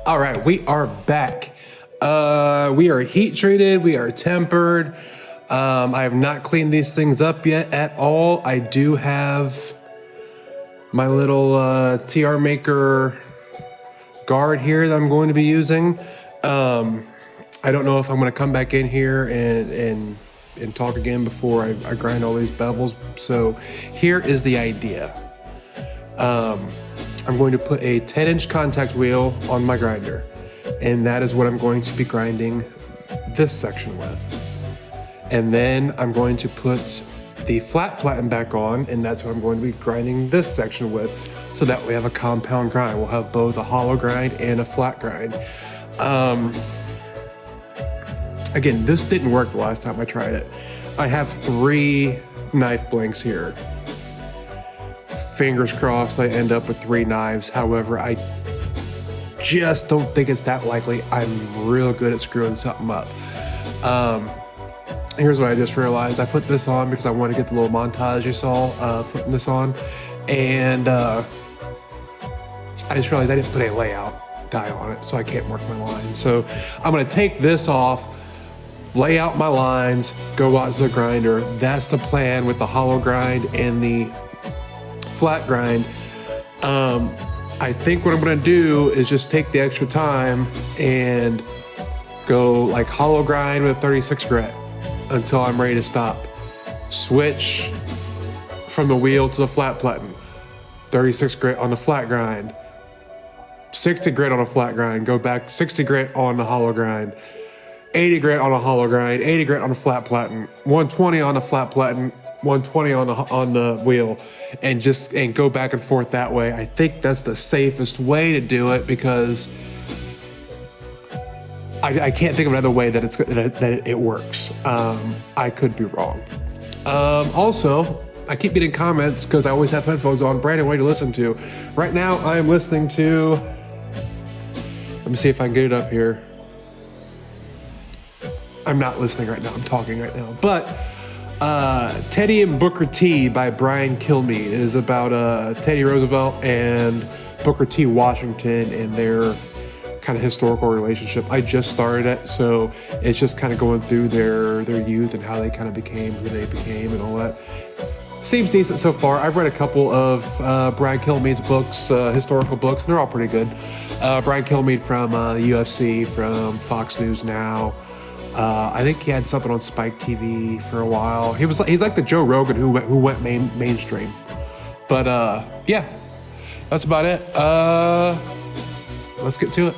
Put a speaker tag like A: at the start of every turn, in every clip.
A: All right, we are back. We are heat treated, we are tempered. I have not cleaned these things up yet at all. I do have my little TR Maker guard here that I'm going to be using. I don't know if I'm going to come back in here and talk again before I grind all these bevels. So here is the idea. I'm going to put a 10-inch contact wheel on my grinder, and that is what I'm going to be grinding this section with. And then I'm going to put the flat platen back on, and that's what I'm going to be grinding this section with, so that we have a compound grind. We'll have both a hollow grind and a flat grind. Again, this didn't work the last time I tried it. I have 3 knife blanks here. Fingers crossed I end up with 3 knives. However, I just don't think it's that likely. I'm real good at screwing something up. Here's what I just realized. I put this on because I want to get the little montage you saw putting this on. And I just realized I didn't put a layout die on it, so I can't mark my lines. So I'm gonna take this off, lay out my lines, go watch the grinder. That's the plan with the hollow grind and the flat grind. I think what I'm gonna do is just take the extra time and go like hollow grind with 36 grit until I'm ready to stop. Switch from the wheel to the flat platen. 36 grit on the flat grind. 60 grit on a flat grind. Go back 60 grit on the hollow grind. 80 grit on a hollow grind. 80 grit on a flat platen. 120 on the flat platen. 120 on the wheel, and go back and forth that way. I think that's the safest way to do it, because I can't think of another way that it works. I could be wrong. Also, I keep getting comments because I always have headphones on. Brandon, what do you listen to? Right now, I am listening to. Let me see if I can get it up here. I'm not listening right now. I'm talking right now, but. Teddy and Booker T by Brian Kilmeade. It is about Teddy Roosevelt and Booker T. Washington and their kind of historical relationship. I just started it, so it's just kind of going through their youth and how they kind of became who they became and all that. Seems decent so far. I've read a couple of Brian Kilmeade's books, historical books, and they're all pretty good. Brian Kilmeade from UFC, from Fox News Now. I think he had something on Spike TV for a while. He's like the Joe Rogan who went mainstream. But yeah, that's about it. Let's get to it.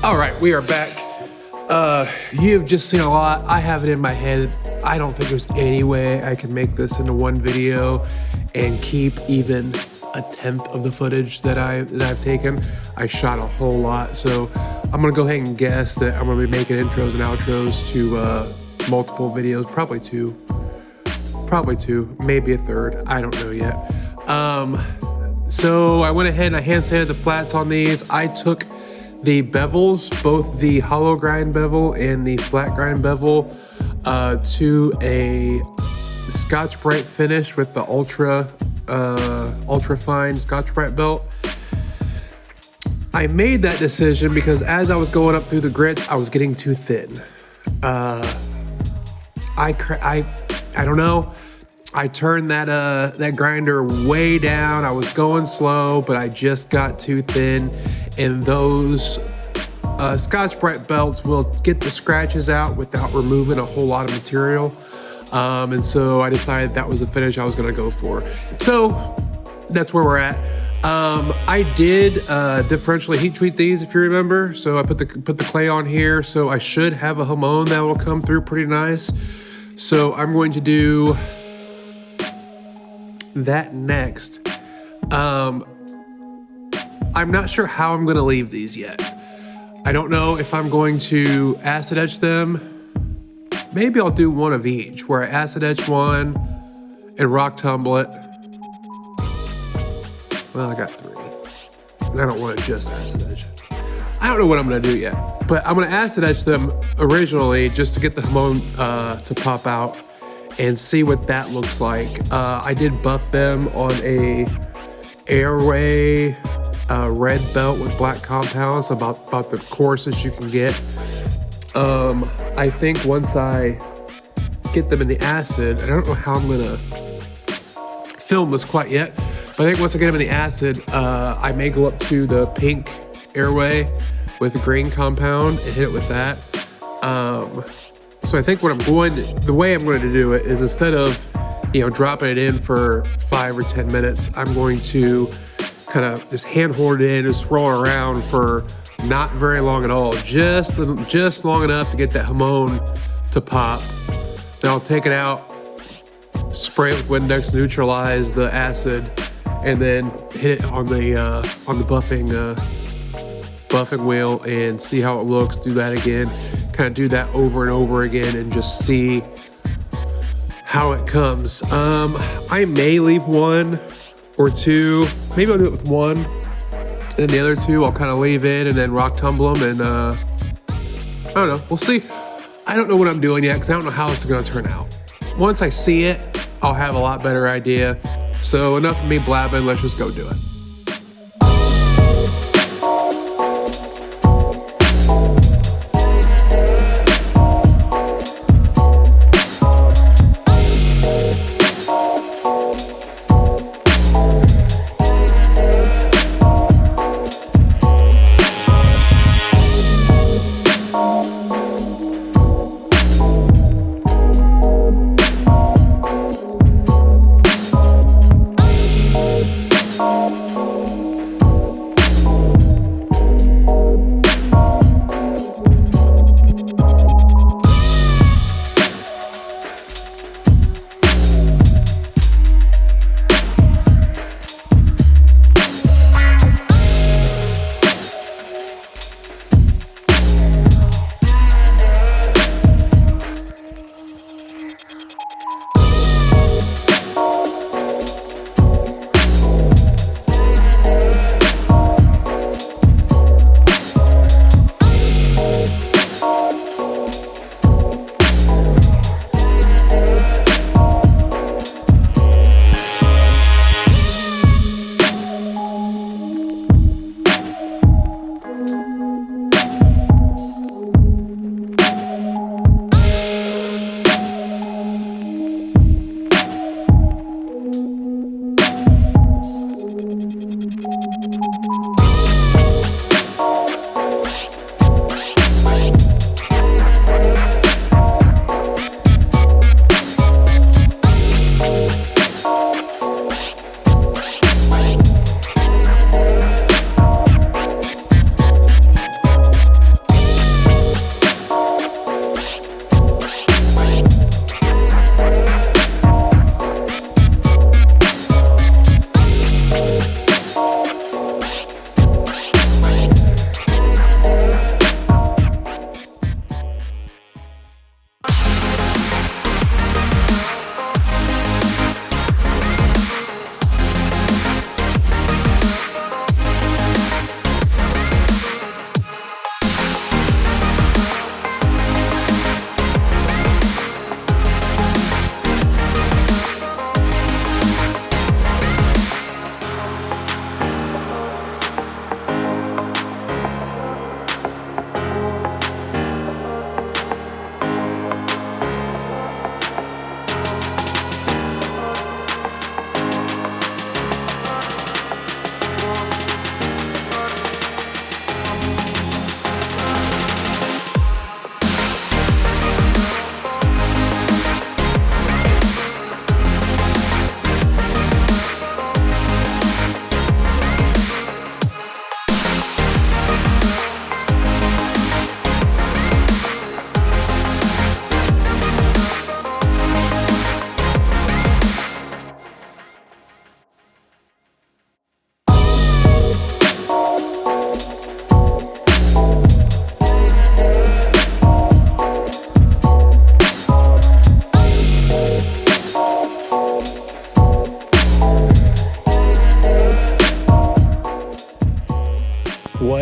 A: All right, we are back. You've just seen a lot. I have it in my head. I don't think there's any way I can make this into one video and keep even a tenth of the footage that I've taken. I shot a whole lot, so I'm gonna go ahead and guess that I'm gonna be making intros and outros to multiple videos, probably two, maybe a third. I don't know yet. So I went ahead and I hand sanded the flats on these. I took the bevels, both the hollow grind bevel and the flat grind bevel, to a Scotch-Brite finish with the ultra fine Scotch-Brite belt. I made that decision because as I was going up through the grits, I was getting too thin. I don't know. I turned that grinder way down. I was going slow, but I just got too thin. And those Scotch-Brite belts will get the scratches out without removing a whole lot of material. And so I decided that was the finish I was gonna go for. So that's where we're at. I did differentially heat treat these, if you remember. So I put the clay on here, so I should have a hamon that will come through pretty nice. So I'm going to do that next. I'm not sure how I'm gonna leave these yet. I don't know if I'm going to acid etch them. Maybe I'll do one of each, where I acid etch one and rock tumble it. Well, I got 3. And I don't want to just acid etch. I don't know what I'm gonna do yet, but I'm gonna acid etch them originally just to get the hamon to pop out and see what that looks like. I did buff them on a airway red belt with black compounds, about the coarsest you can get. I think once I get them in the acid, and I don't know how I'm gonna film this quite yet, but I think once I get them in the acid, I may go up to the pink airway with a green compound and hit it with that. So I think the way I'm going to do it is, instead of, dropping it in for 5 or 10 minutes, I'm going to kind of just hand hold it in and swirl around for not very long at all, just long enough to get that hamon to pop. Then I'll take it out, spray it with Windex, neutralize the acid, and then hit it on the buffing wheel and see how it looks. Do that again, kind of do that over and over again, and just see how it comes. I may leave 1 or 2. Maybe I'll do it with 1, and the other 2 I'll kind of leave in and then rock tumble them, and I don't know. We'll see. I don't know what I'm doing yet because I don't know how it's going to turn out. Once I see it, I'll have a lot better idea. So enough of me blabbing. Let's just go do it.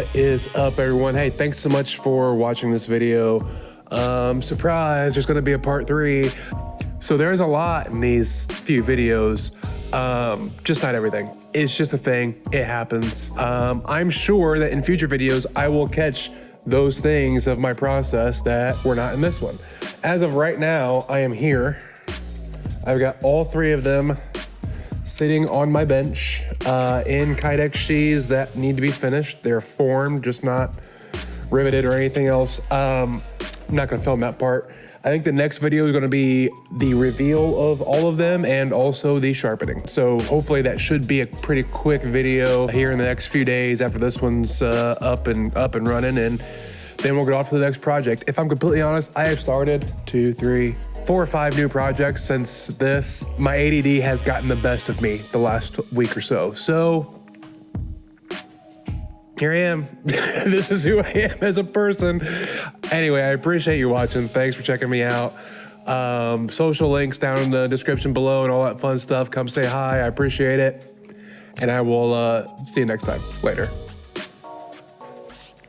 A: What is up, everyone? Hey, thanks so much for watching this video. Surprise, there's gonna be a part 3. So there's a lot in these few videos, just not everything. It's just a thing, it happens. I'm sure that in future videos, I will catch those things of my process that were not in this one. As of right now, I am here. I've got all 3 of them sitting on my bench in Kydex sheaths that need to be finished. They're formed, just not riveted or anything else. I'm not gonna film that part. I think the next video is gonna be the reveal of all of them and also the sharpening. So hopefully that should be a pretty quick video here in the next few days after this one's up and running, and then we'll get off to the next project. If I'm completely honest, I have started 2, 3, 4 or 5 new projects since this. My ADD has gotten the best of me the last week or so. So here I am. This is who I am as a person. Anyway, I appreciate you watching. Thanks for checking me out. Social links down in the description below and all that fun stuff. Come say hi. I appreciate it. And I will see you next time. Later.